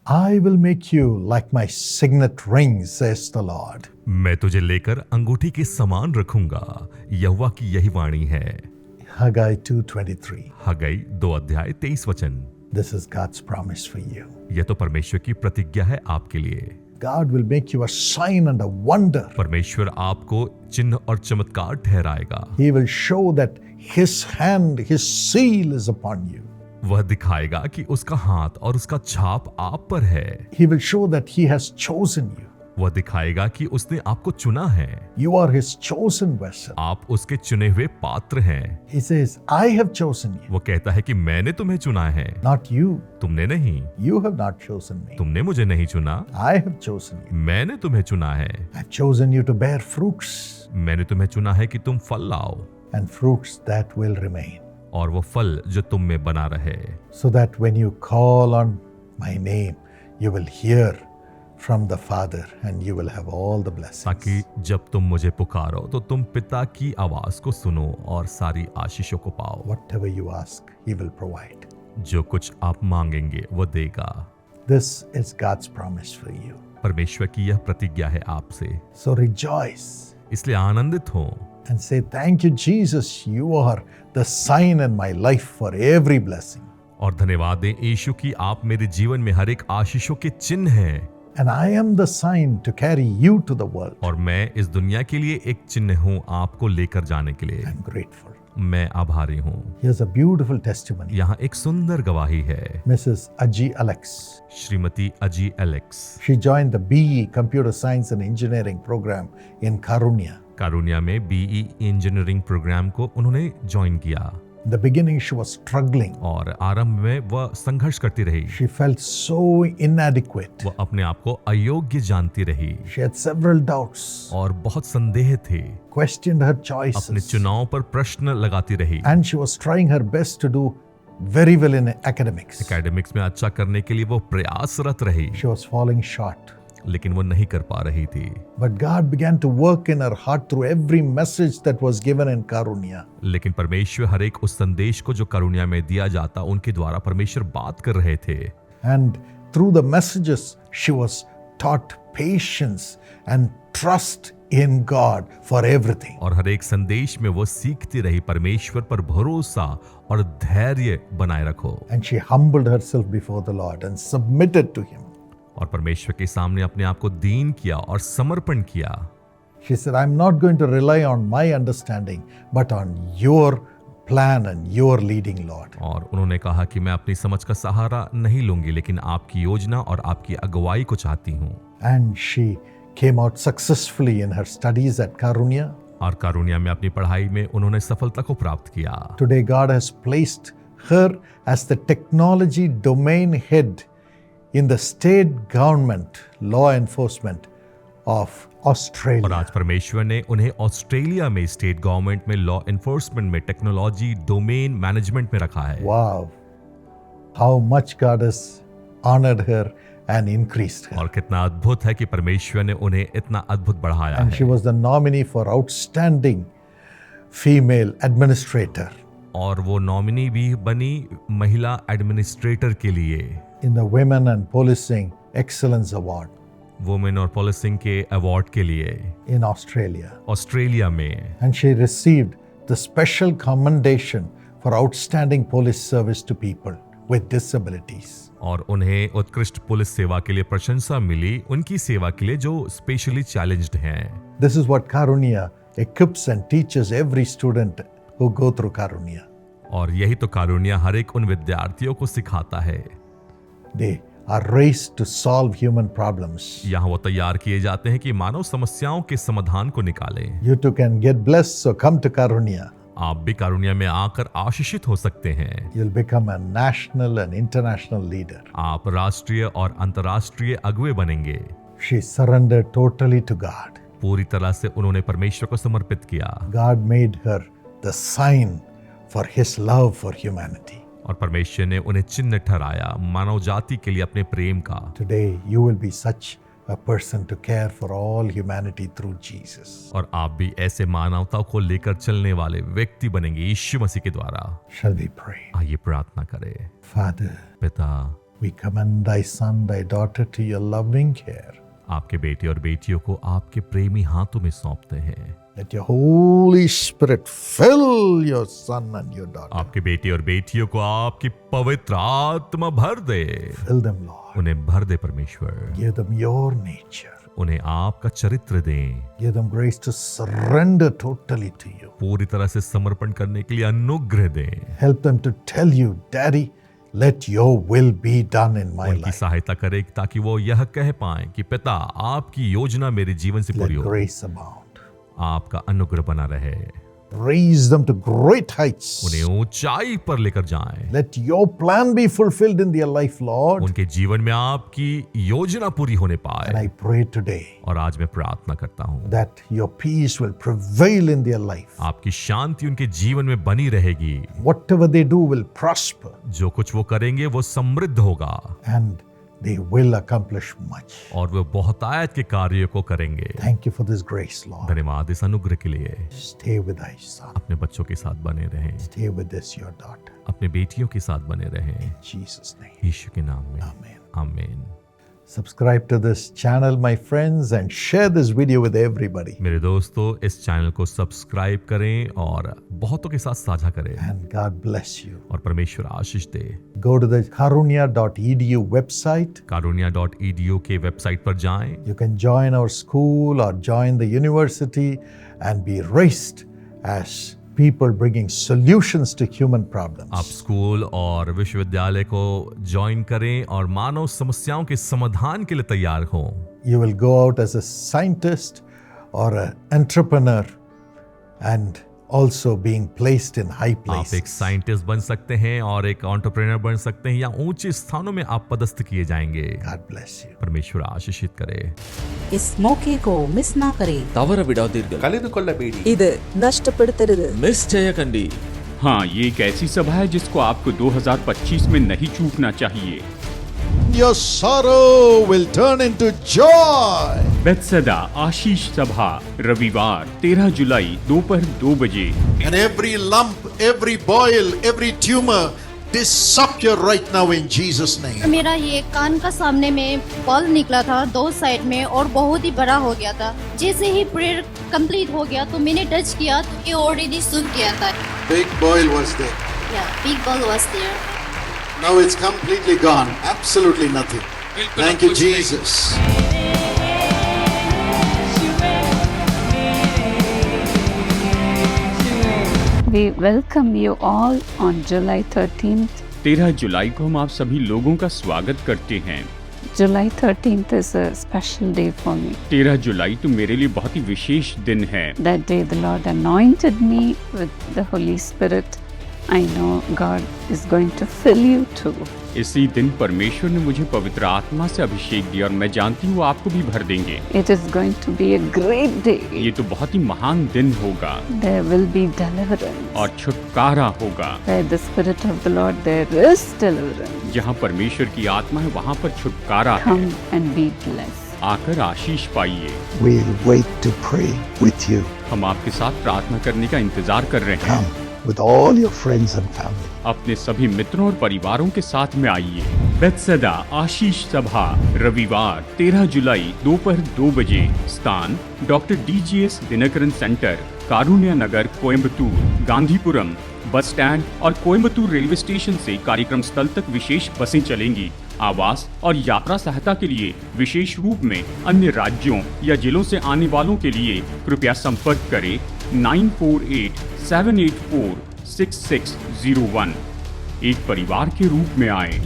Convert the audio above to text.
I will make you like my signet ring, says the Lord. मैं तुझे लेकर अंगूठी के समान रखूंगा, यहोवा की यही वाणी है। Haggai 2:23. हगई 2:23। This is God's promise for you. यह तो परमेश्वर की प्रतिज्ञा है आपके लिए। God will make you a sign and a wonder. परमेश्वर आपको चिन्ह और चमत्कार ठहराएगा। He will show that His hand, His seal is upon you. वह दिखाएगा कि उसका हाथ और उसका छाप आप पर है। He will show that He has chosen you. वह दिखाएगा कि उसने आपको चुना है। You are His chosen vessel. आप उसके चुने हुए पात्र हैं। He says, I have chosen you. वो कहता है कि मैंने तुम्हें चुना है, Not you. तुमने नहीं। You have not chosen me. तुमने मुझे नहीं चुना, I have chosen you. मैंने तुम्हें चुना है। I've chosen you to bear fruits, मैंने तुम्हें चुना है कि तुम फल लाओ, and fruits that will remain. और वो फल जो तुम में बना रहे, So that when you call on my name, you will hear from the Father and you will have all the blessings. ताकि जब तुम मुझे पुकारो तो तुम पिता की आवाज को सुनो और सारी आशीषों को पाओ। Whatever you ask, He will provide. जो कुछ आप मांगेंगे वो देगा। This is God's promise for you. परमेश्वर की यह प्रतिज्ञा है आपसे, So rejoice इसलिए आनंदित हो and say, Thank you, Jesus. You are the sign in my life for every blessing. और धन्यवाद दें यीशु की आप मेरे जीवन में हर एक आशीषों के चिन्ह हैं। And I am the sign to carry you to the world. और मैं इस दुनिया के लिए एक चिन्ह हूँ आपको लेकर जाने के लिए। I'm grateful. मैं आभारी हूँ। Here's a beautiful testimony. यहाँ एक सुंदर गवाही है। Mrs. Aji Alex. श्रीमती अजी Alex, She joined the BE Computer Science and Engineering program in Karunya. कारुनिया में बीई इंजीनियरिंग प्रोग्राम को उन्होंने ज्वाइन किया। In the beginning, she was struggling. और आरंभ में वह संघर्ष करती रही। She felt so inadequate. वह अपने आप को अयोग्य जानती रही She had several doubts, और बहुत संदेह थे। questioned her अपने choices, चुनाव पर प्रश्न लगाती रही। and she was trying her best to do very well in academics. Academics में अच्छा करने के लिए वो प्रयासरत रही, She was falling short. लेकिन वो नहीं कर पा रही थी। But God began to work in her heart through every message that was given in Karunya. लेकिन परमेश्वर हर एक उस संदेश को जो करुणा में दिया जाता उनके द्वारा परमेश्वर बात कर रहे थे। And through the messages, she was taught patience and trust in God for everything. और हर एक संदेश में वो सीखती रही परमेश्वर पर भरोसा और धैर्य बनाए रखो। And she humbled herself before the Lord and submitted to Him. और परमेश्वर के सामने अपने आप को दीन किया और समर्पण किया। She said, I'm not going to rely on my understanding, but on your plan and your leading, Lord. और उन्होंने कहा कि मैं अपनी समझ का सहारा नहीं लूंगी, लेकिन आपकी योजना और आपकी अगुवाई को चाहती हूँ। And she came out successfully in her studies at Karunya. और कारुनिया में अपनी पढ़ाई में उन्होंने सफलता को प्राप्त किया। Today, God has placed her as the technology domain head in the state government law enforcement of Australia. और आज परमेश्वर ने उन्हें ऑस्ट्रेलिया में स्टेट गवर्नमेंट में लॉ एनफोर्समेंट में टेक्नोलॉजी डोमेन मैनेजमेंट में रखा है। Wow. How much God has honored her and increased her. और कितना अद्भुत है कि परमेश्वर ने उन्हें इतना अद्भुत बढ़ाया And she है। was the nominee for outstanding female administrator और वो नॉमिनी भी बनी महिला एडमिनिस्ट्रेटर के लिए in the Women and Policing Excellence Award women और पुलिसिंग के अवार्ड के लिए in Australia. ऑस्ट्रेलिया में। And she received the special commendation for outstanding police service to people with disabilities. और उन्हें उत्कृष्ट पुलिस सेवा के लिए प्रशंसा मिली, उनकी सेवा के लिए जो स्पेशली चैलेंज्ड हैं। This is what Karunya equips and teaches every student who go through Karunya. और यही तो कारुण्या हर एक उन विद्यार्थियों को सिखाता है। They are raised to solve human problems. यहाँ वो तैयार किए जाते हैं कि मानव समस्याओं के समाधान को निकालें। You too can get blessed, so come to Karunya. आप भी कारुण्या में आकर आशीषित हो सकते हैं। You'll become a national and international leader. आप राष्ट्रीय और अंतर्राष्ट्रीय अगुवे बनेंगे। She surrendered totally to God. पूरी तरह से उन्होंने परमेश्वर को समर्पित किया। God made her the sign for His love for humanity. और परमेश्वर ने उन्हें चिन्ह ठहराया मानव जाति के लिए अपने प्रेम का। Today, you will be such a person to care for all humanity through Jesus. और आप भी ऐसे मानवता को लेकर चलने वाले व्यक्ति बनेंगे यीशु मसीह के द्वारा। Shall we pray? आइए प्रार्थना करें। Father, पिता, We commend thy son, thy daughter to your loving care. आपके बेटे और बेटियों को आपके प्रेमी हाथों में सौंपते हैं। Let your Holy Spirit fill your son and your daughter. आपके बेटे और बेटियों को आपकी पवित्र आत्मा भर दे। Fill them, Lord. उन्हें भर दे परमेश्वर। Give them your nature. उन्हें आपका चरित्र दें। Give them grace to surrender totally to you. पूरी तरह से समर्पण करने के लिए अनुग्रह दें। Help them to tell you, Daddy, let your will be done in my उनकी life. सहायता करें ताकि वो यह कह पाएं कि पिता आपकी योजना मेरे जीवन से पूरी Let हो। grace abound. आपका अनुग्रह बना रहे। Raise them to great heights. उन्हें ऊंचाई पर लेकर जाएं। Let your plan be fulfilled in their life, Lord. उनके जीवन में आपकी योजना पूरी होने And पाए। I pray today और आज मैं प्रार्थना करता हूँ that your peace will prevail in their life. आपकी शांति उनके जीवन में बनी रहेगी। Whatever they do will prosper, जो कुछ वो करेंगे वो समृद्ध होगा and they will accomplish much. और वो बहुतायत के कार्यों को करेंगे। Thank you for this grace, Lord. धन्यवाद इस अनुग्रह के लिए। Stay with thy son. अपने बच्चों के साथ बने रहें। Stay with this, your daughter. अपने बेटियों के साथ बने रहें। In Jesus' name. यीशु के नाम में Amen. आमीन। Subscribe to this channel, my friends, and share this video with everybody. मेरे दोस्तों इस चैनल को सब्सक्राइब करें और बहुतों के साथ साझा करें And God bless you. और परमेश्वर आशीष दे। Go to the karunya.edu website. karunya.edu के वेबसाइट पर जाएं। You can join our school or join the university and be raised as people bringing solutions to human problems. आप स्कूल और विश्वविद्यालय को join करें और मानव समस्याओं के समाधान के लिए तैयार हों। You will go out as a scientist or an entrepreneur and also being placed in high आप एक places. साइंटिस्ट बन सकते हैं और एक एंटरप्रेन्योर बन सकते हैं या ऊंचे स्थानों में आप पदस्थ किए जाएंगे। God bless you. परमेश्वर आशीषित करे। इस मौके को मिस ना करें। ತವರ ಬಿಡೋದಿರ್ಗಲ್ಲ ಕಳೆದುಕೊಳ್ಳಬೇಡಿ. ಇದು ನಷ್ಟಪಡುತ್ತಿರದು ಮಿಸ್ చేయకండి हाँ, ये एक ऐसी सभा है जिसको आपको 2025 में नहीं चूकना चाहिए। Your sorrow will turn into joy. बेत्सदा आशीष सभा रविवार 13 जुलाई दोपहर 2 बजे। And every lump, every boil, every tumor disappear right now in Jesus' name. मेरा ये कान का सामने में बॉल निकला था 2 साइड में और बहुत ही बड़ा हो गया था। जैसे ही प्रेयर कंप्लीट हो गया तो मैंने टच किया तो ये ऑलरेडी सूख गया था। Big boil was there. Big ball was there. Now it's completely gone. Absolutely nothing. Thank you, Jesus. We welcome you all on July 13th. 13 जुलाई को हम आप सभी लोगों का स्वागत करते हैं। July 13th is a special day for me. 13 जुलाई तो मेरे लिए बहुत ही विशेष दिन है। That day the Lord anointed me with the Holy Spirit. I know God is going to fill you too. इसी दिन परमेश्वर ने मुझे पवित्र आत्मा से अभिषेक दिया और मैं जानती हूँ आपको भी भर देंगे। It is going to be a great day. ये तो बहुत ही महान दिन होगा There will be deliverance. और छुटकारा होगा। Where the Spirit of the Lord there is deliverance. जहाँ परमेश्वर की आत्मा है वहाँ पर छुटकारा है। Come and be blessed. आकर आशीष पाइए। We'll wait to pray with you. हम आपके साथ प्रार्थना करने का इंतजार कर रहे हैं। Come with all your friends and family. अपने सभी मित्रों और परिवारों के साथ में आइए। बेत्सदा आशीष सभा रविवार 13 जुलाई दोपहर 2 बजे। स्थान doctor DGS Dinakaran centre, Karunya नगर, कोयम्बतूर। गांधीपुरम बस स्टैंड और कोयम्बतूर रेलवे स्टेशन से कार्यक्रम स्थल तक विशेष बसें चलेंगी। आवास और यात्रा सहायता के लिए विशेष रूप में अन्य राज्यों या जिलों से आने वालों के लिए कृपया संपर्क करें 9487846601। एक परिवार के रूप में आए।